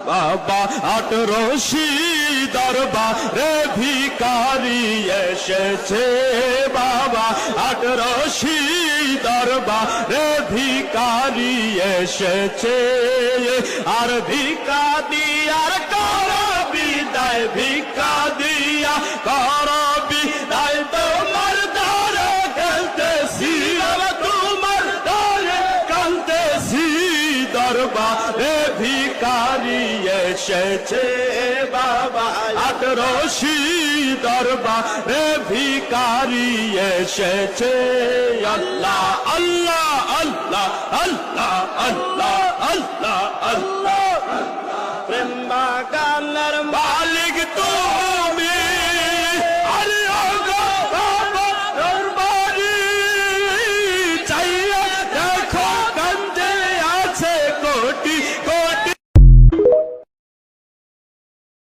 বাবা আটরশি দরবারে ভিখারি এসেছে বাবা আটরশি দরবারে ভিখারি এসেছে আর ভিক্ষা দিয়ার কর বিদায় ভিক্ষা দিয়া কর বিদায় তোমার দ্বারে কাঁদতেছি তোমার দ্বারে কাঁদতেছি দরবারে ভিখারি এসেছে বাবা আটরশি দরবারে ভিখারি এসেছে আল্লাহ আল্লাহ আল্লাহ আল্লাহ আল্লাহ আল্লাহ আল্লাহ প্রেম বাগানের মালিক তো